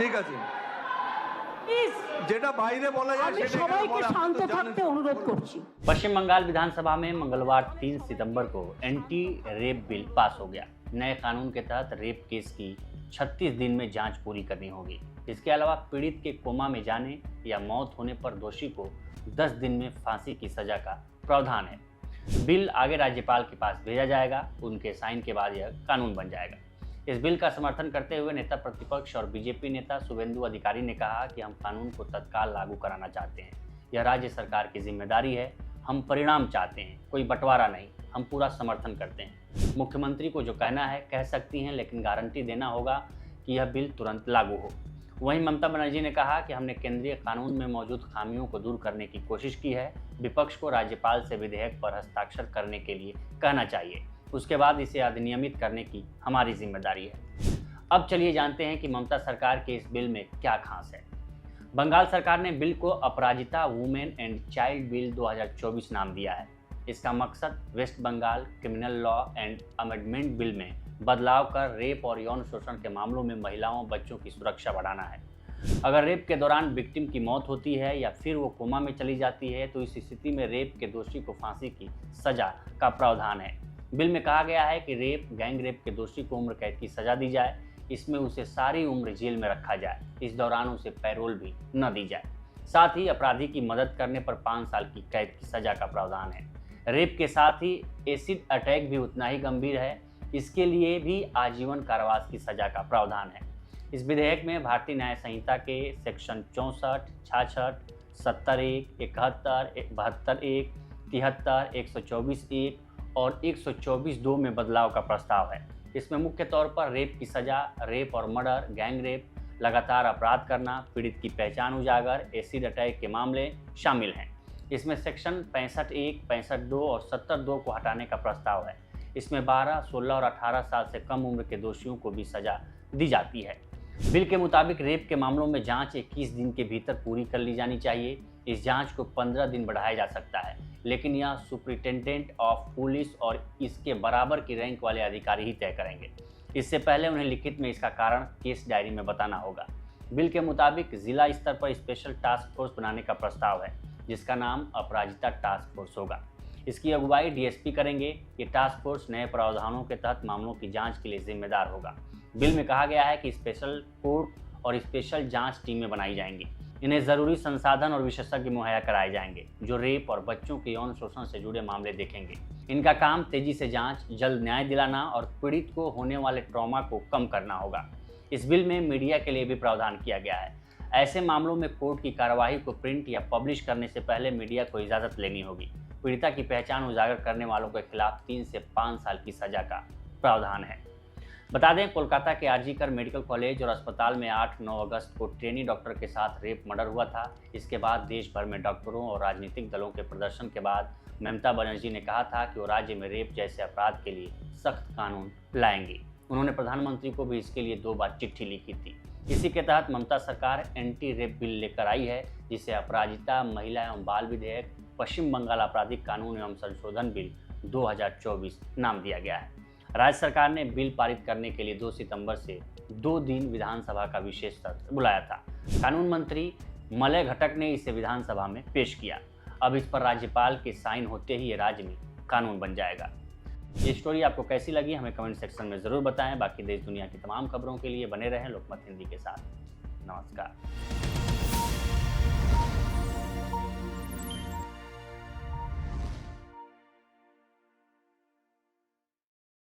ঠিক আছে, যেটা বাইরে বলা যায় আমি সেটা সবাইকে বলা, আপনি শান্ত তো জানেন থাকতে অনুরোধ করছি। पश्चिम बंगाल विधानसभा में मंगलवार 3 सितंबर को एंटी रेप बिल पास हो गया। नए कानून के तहत रेप केस की 36 दिन में जांच पूरी करनी होगी। इसके अलावा पीड़ित के कोमा में जाने या मौत होने पर दोषी को 10 दिन में फांसी की सजा का प्रावधान है। बिल आगे राज्यपाल के पास भेजा जाएगा, उनके साइन के बाद यह कानून बन जाएगा। इस बिल का समर्थन करते हुए नेता प्रतिपक्ष और बीजेपी नेता शुभेंदु अधिकारी ने कहा कि हम कानून को तत्काल लागू कराना चाहते हैं। यह राज्य सरकार की जिम्मेदारी है। हम परिणाम चाहते हैं, कोई बंटवारा नहीं। हम पूरा समर्थन करते हैं। मुख्यमंत्री को जो कहना है कह सकती हैं, लेकिन गारंटी देना होगा कि यह बिल तुरंत लागू हो। वहीं ममता बनर्जी ने कहा कि हमने केंद्रीय कानून में मौजूद खामियों को दूर करने की कोशिश की है। विपक्ष को राज्यपाल से विधेयक पर हस्ताक्षर करने के लिए कहना चाहिए, उसके बाद इसे अधिनियमित करने की हमारी जिम्मेदारी है। अब चलिए जानते हैं कि ममता सरकार के इस बिल में क्या खास है। बंगाल सरकार ने बिल को Aparajita women and child bill 2024 नाम दिया है। इसका मकसद West Bengal criminal law and amendment bill में बदलाव कर रेप और यौन शोषण के मामलों में महिलाओं बच्चों की सुरक्षा बढ़ाना है। अगर रेप के दौरान विक्टिम की मौत होती है या फिर वो कोमा में चली जाती है तो इस स्थिति में रेप के दोषी को फांसी की सजा का प्रावधान है। बिल में कहा गया है कि रेप गैंग रेप के दोषी को उम्र कैद की सजा दी जाए। इसमें उसे सारी उम्र जेल में रखा जाए। इस दौरान उसे पैरोल भी न दी जाए। साथ ही अपराधी की मदद करने पर 5 साल की कैद की सजा का प्रावधान है। रेप के साथ ही एसिड अटैक भी उतना ही गंभीर है। इसके लिए भी आजीवन कारावास की सजा का प्रावधान है। इस विधेयक में भारतीय न्याय संहिता के सेक्शन 64, 66, 71, 71, 72(1), 73, 124(1) और 124(2) में बदलाव का प्रस्ताव है। इसमें मुख्य तौर पर रेप की सजा, रेप और मर्डर, गैंग रेप, लगातार अपराध करना, पीड़ित की पहचान उजागर, एसिड अटैक के मामले शामिल हैं। इसमें सेक्शन 65(1), 65(2) और 70(2) को हटाने का प्रस्ताव है। इसमें 12, 16 और 18 साल से कम उम्र के दोषियों को भी सजा दी जाती है। बिल के मुताबिक रेप के मामलों में जांच 21 दिन के भीतर पूरी कर ली जानी चाहिए। इस जांच को 15 दिन बढ़ाया जा सकता है, लेकिन यह सुपरिटेंडेंट ऑफ पुलिस और इसके बराबर की रैंक वाले अधिकारी ही तय करेंगे। इससे पहले उन्हें लिखित में इसका कारण केस डायरी में बताना होगा। बिल के मुताबिक जिला स्तर पर स्पेशल टास्क फोर्स बनाने का प्रस्ताव है, जिसका नाम अपराजिता टास्क फोर्स होगा। इसकी अगुवाई डीएसपी करेंगे। ये टास्क फोर्स नए प्रावधानों के तहत मामलों की जांच के लिए जिम्मेदार होगा। बिल में कहा गया है कि स्पेशल कोर्ट और स्पेशल जांच टीमें बनाई जाएंगी। इन्हें ज़रूरी संसाधन और विशेषज्ञ मुहैया कराए जाएंगे, जो रेप और बच्चों के यौन शोषण से जुड़े मामले देखेंगे। इनका काम तेजी से जांच, जल्द न्याय दिलाना और पीड़ित को होने वाले ट्रॉमा को कम करना होगा। इस बिल में मीडिया के लिए भी प्रावधान किया गया है। ऐसे मामलों में कोर्ट की कार्यवाही को प्रिंट या पब्लिश करने से पहले मीडिया को इजाज़त लेनी होगी। पीड़िता की पहचान उजागर करने वालों के खिलाफ 3 से 5 साल की सजा का प्रावधान है। बता दें, कोलकाता के आरजीकर मेडिकल कॉलेज और अस्पताल में 8-9 अगस्त को ट्रेनी डॉक्टर के साथ रेप मर्डर हुआ था। इसके बाद देश भर में डॉक्टरों और राजनीतिक दलों के प्रदर्शन के बाद ममता बनर्जी ने कहा था कि वो राज्य में रेप जैसे अपराध के लिए सख्त कानून लाएंगी। उन्होंने प्रधानमंत्री को भी इसके लिए 2 बार चिट्ठी लिखी थी। इसी के तहत ममता सरकार एंटी रेप बिल लेकर आई है, जिसे अपराजिता महिला एवं बाल विधेयक, पश्चिम बंगाल आपराधिक कानून एवं संशोधन बिल 2024 नाम दिया गया है। राज्य सरकार ने बिल पारित करने के लिए 2 सितंबर से 2 दिन विधानसभा का विशेष सत्र बुलाया था। कानून मंत्री मलय घटक ने इसे विधानसभा में पेश किया। अब इस पर राज्यपाल के साइन होते ही ये राज्य में कानून बन जाएगा। ये स्टोरी आपको कैसी लगी हमें कमेंट सेक्शन में ज़रूर बताएं। बाकी देश दुनिया की तमाम खबरों के लिए बने रहें लोकमत हिंदी के साथ। नमस्कार।